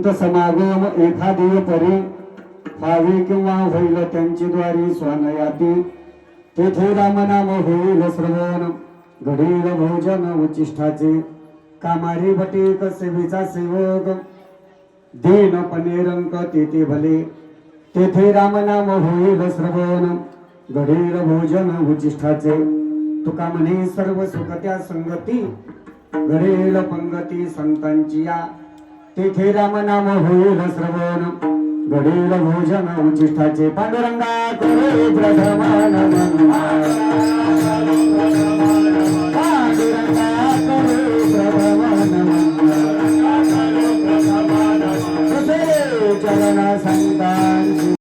संत समागम एखादी परी व्हावे किंवा होईल त्यांची द्वारी स्वानयाती तेथे रामनाम होईल श्रवण घडील भोजन उचिष्ठाचे कामारी बटीक सेवेचा सेवक दीनपणे रंक तेथे भले तेथे रामनाम होईल श्रवण घडील भोजन उचिष्ठाचे तुका म्हणे सर्व सुख त्या संगती घडेल पंगती संतांची या तेथे रामनाम होईल श्रवण घडेल भोजन उचिष्ठाचे पांडुरंगा करे प्रथमान चरण संतांची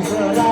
Shara